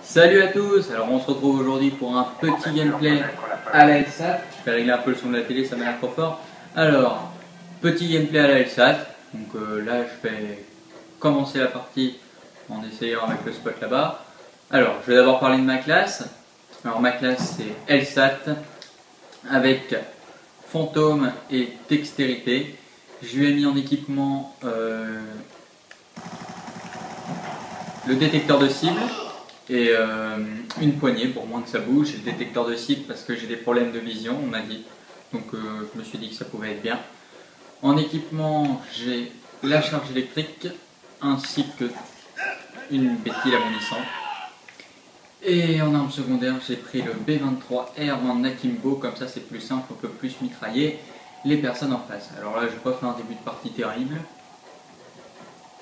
Salut à tous, alors on se retrouve aujourd'hui pour un petit gameplay à la LSAT. Je vais régler un peu le son de la télé, ça m'a l'air trop fort. Alors, petit gameplay à la LSAT. Donc là je vais commencer la partie en essayant avec le spot là-bas. Alors, je vais d'abord parler de ma classe. Alors ma classe c'est LSAT avec fantôme et dextérité. Je lui ai mis en équipement le détecteur de cible et une poignée pour moins que ça bouge, et le détecteur de cible parce que j'ai des problèmes de vision, on m'a dit. Donc je me suis dit que ça pouvait être bien. En équipement, j'ai la charge électrique ainsi que une béquille amonissante. Et en arme secondaire, j'ai pris le B23R1 Akimbo, comme ça c'est plus simple, on peut plus mitrailler les personnes en face. Alors là, je n'ai pas fait un début de partie terrible.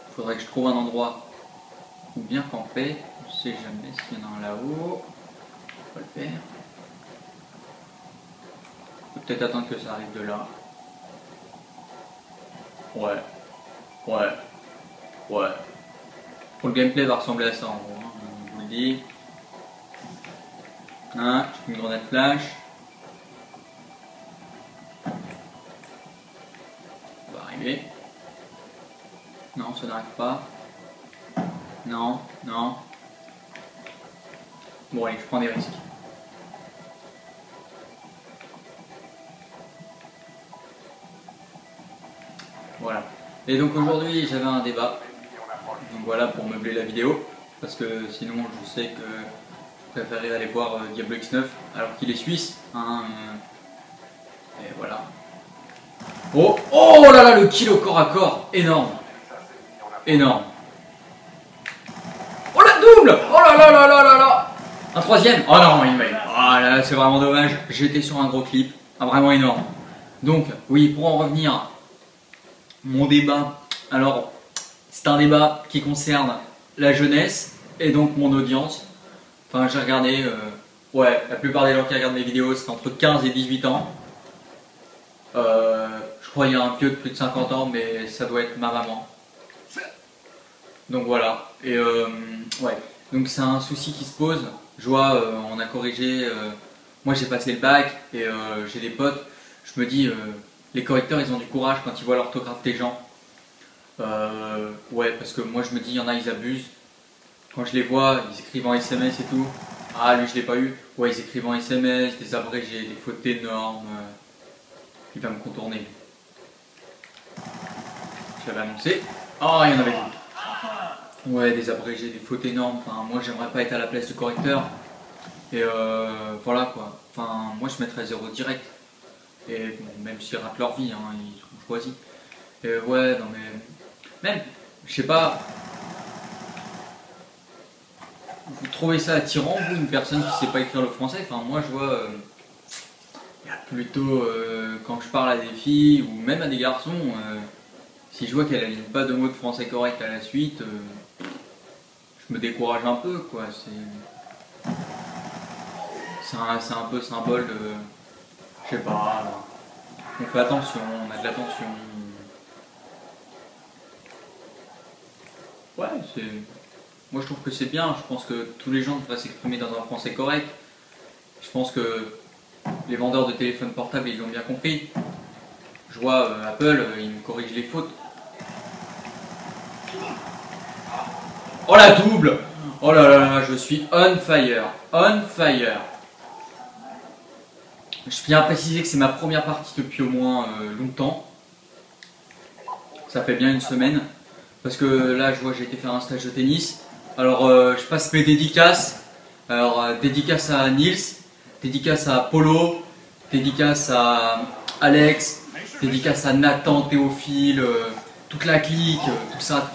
Il faudrait que je trouve un endroit où bien camper. Je sais jamais s'il y en a un là-haut. On va le faire. Je vais peut-être attendre que ça arrive de là. Ouais. Pour le gameplay va ressembler à ça en gros, hein, je vous le dis. Hein, j'ai une grenade flash. Ça va arriver. Non, ça n'arrive pas. Non. Bon allez, je prends des risques. Voilà. Et donc aujourd'hui j'avais un débat. Donc voilà, pour meubler la vidéo. Parce que sinon je sais que je préférais aller voir Diablo X9 alors qu'il est suisse. Hein, et voilà. Oh là là, le kill au corps à corps. Énorme. Oh la double. Oh là. Un troisième. Oh non, il m'a. Oh là, c'est vraiment dommage. J'étais sur un gros clip. Vraiment énorme. Donc, oui, pour en revenir, mon débat. Alors, c'est un débat qui concerne la jeunesse et donc mon audience. Enfin, j'ai regardé. La plupart des gens qui regardent mes vidéos, c'est entre 15 et 18 ans. Je crois qu'il y a un vieux de plus de 50 ans, mais ça doit être ma maman. Donc voilà. Et donc c'est un souci qui se pose. Je vois, on a corrigé. Moi j'ai passé le bac et j'ai des potes. Je me dis, les correcteurs ils ont du courage quand ils voient l'orthographe des gens. Parce que moi je me dis, il y en a ils abusent. Quand je les vois, ils écrivent en SMS et tout. Ah lui je l'ai pas eu. Ouais, ils écrivent en SMS, des abrégés, des fautes énormes. Il va me contourner. Je l'avais annoncé. Oh, il y en avait d'autres. Ouais, des abrégés, des fautes énormes. Enfin, moi, j'aimerais pas être à la place du correcteur. Et voilà quoi. Enfin, moi, je mettrais 0 direct. Et bon, même s'ils ratent leur vie, hein, ils ont choisi. Et ouais, non mais. Même, je sais pas. Vous trouvez ça attirant, vous, une personne qui sait pas écrire le français? Enfin, moi, je vois. Plutôt quand je parle à des filles ou même à des garçons, si je vois qu'elle n'aligne pas de mots de français correct à la suite, je me décourage un peu quoi. C'est un peu symbole de, je sais pas, on fait attention, on a de l'attention. Ouais, moi je trouve que c'est bien. Je pense que tous les gens devraient s'exprimer dans un français correct. Je pense que les vendeurs de téléphones portables ils l'ont bien compris. Je vois Apple, ils me corrigent les fautes. Oh la double! Oh là, je suis on fire. Je tiens à préciser que c'est ma première partie depuis au moins longtemps. Ça fait bien une semaine. Parce que là je vois j'ai été faire un stage de tennis. Alors je passe mes dédicaces. Alors dédicace à Nils, dédicace à Polo, dédicace à Alex, dédicace à Nathan, Théophile, toute la clique, tout ça.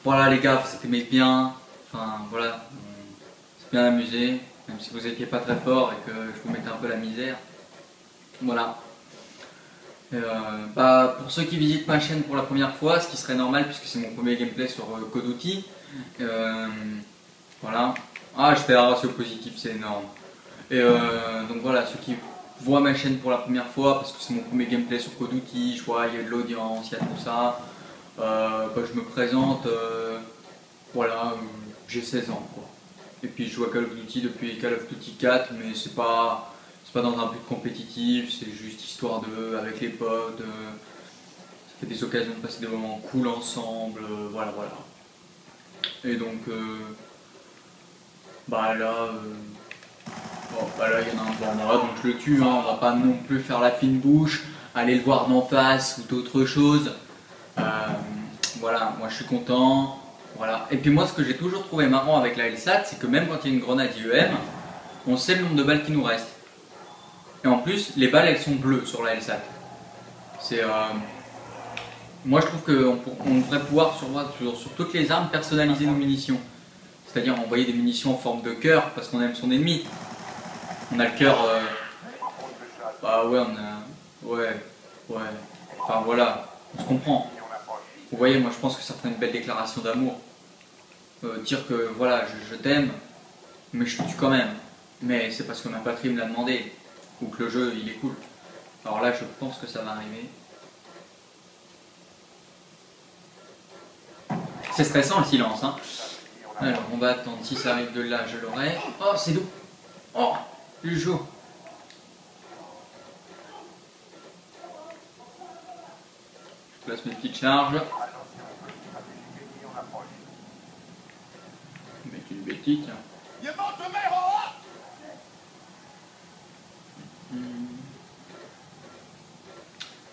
Voilà les gars, vous aimez bien, enfin voilà, c'est bien amusé, même si vous n'étiez pas très fort et que je vous mettais un peu la misère. Voilà. Pour ceux qui visitent ma chaîne pour la première fois, ce qui serait normal puisque c'est mon premier gameplay sur Code Outil, voilà. Ah, je fais un ratio positif, c'est énorme. Et donc voilà, ceux qui voient ma chaîne pour la première fois, parce que c'est mon premier gameplay sur Code Outil, je vois, il y a de l'audience, il y a tout ça. Je me présente, voilà, j'ai 16 ans quoi. Et puis je joue à Call of Duty depuis Call of Duty 4, mais c'est pas dans un but compétitif, c'est juste histoire de, avec les potes, ça fait des occasions de passer des moments cool ensemble, voilà. Et donc, bah là, il y en a un devant moi, donc je le tue, hein. On va pas non plus faire la fine bouche, aller le voir d'en face ou d'autres choses. Voilà, moi je suis content. Voilà. Et puis moi, ce que j'ai toujours trouvé marrant avec la LSAT, c'est que même quand il y a une grenade IEM, on sait le nombre de balles qui nous reste. Et en plus, les balles, elles sont bleues sur la LSAT. C'est, moi, je trouve qu'on devrait pouvoir, sur toutes les armes, personnaliser nos munitions. C'est-à-dire envoyer des munitions en forme de cœur, parce qu'on aime son ennemi. On a le cœur... bah ouais, on a... Ouais. Enfin voilà, on se comprend. Vous voyez, moi je pense que ça ferait une belle déclaration d'amour. Dire que voilà, je t'aime, mais je te tue quand même. Mais c'est parce que ma patrie me l'a demandé, ou que le jeu il est cool. Alors là, je pense que ça va arriver. C'est stressant le silence, hein. Alors on va attendre, si ça arrive de là, je l'aurai. Oh, c'est doux. Oh, le jour. Je place mes petites charges. Mettre une bêtise.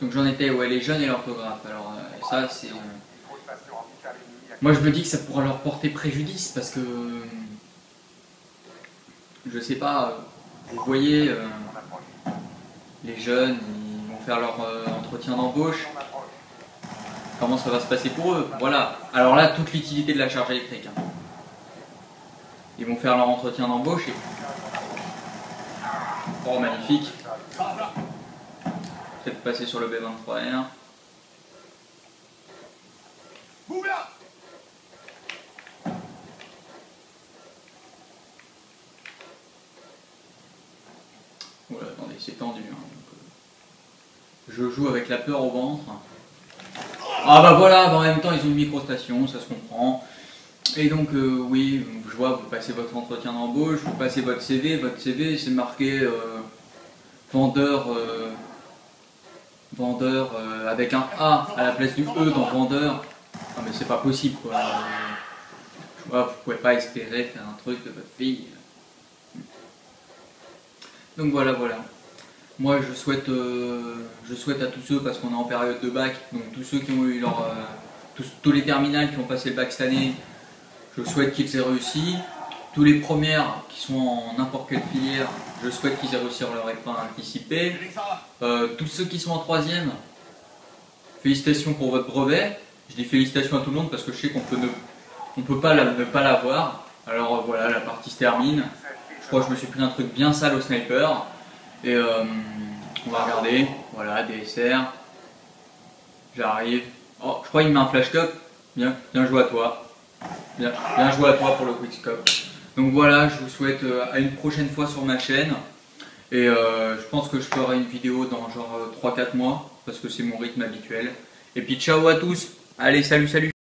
Donc j'en étais, ouais, les jeunes et l'orthographe. Alors ça c'est... Moi je me dis que ça pourra leur porter préjudice parce que... je sais pas, vous voyez, les jeunes, ils vont faire leur entretien d'embauche. Comment ça va se passer pour eux? Voilà. Alors là, toute l'utilité de la charge électrique. Hein. Ils vont faire leur entretien d'embauche et... Oh, magnifique. Peut-être passer sur le B23R. Voilà, attendez, c'est tendu. Hein. Donc, je joue avec la peur au ventre. Ah bah voilà, en même temps ils ont une microstation, ça se comprend. Et donc oui, je vois, vous passez votre entretien d'embauche, vous passez votre CV c'est marqué vendeur, avec un A à la place du E dans vendeur. Non mais c'est pas possible quoi. Je vois, vous pouvez pas espérer faire un truc de votre fille. Donc voilà. Moi je souhaite à tous ceux, parce qu'on est en période de bac, donc tous ceux qui ont eu leur... tous les terminales qui ont passé le bac cette année, je souhaite qu'ils aient réussi. Tous les premières qui sont en n'importe quelle filière, je souhaite qu'ils aient réussi leur examen anticipé. Tous ceux qui sont en troisième, félicitations pour votre brevet. Je dis félicitations à tout le monde parce que je sais qu'on peut pas ne pas l'avoir. Alors voilà, la partie se termine. Je crois que je me suis pris un truc bien sale au sniper. Et on va regarder, voilà, DSR, j'arrive, oh, je crois qu'il me met un flash top, bien joué à toi, bien joué à toi pour le quickscope. Donc voilà, je vous souhaite à une prochaine fois sur ma chaîne, et je pense que je ferai une vidéo dans genre 3-4 mois, parce que c'est mon rythme habituel. Et puis ciao à tous, allez salut.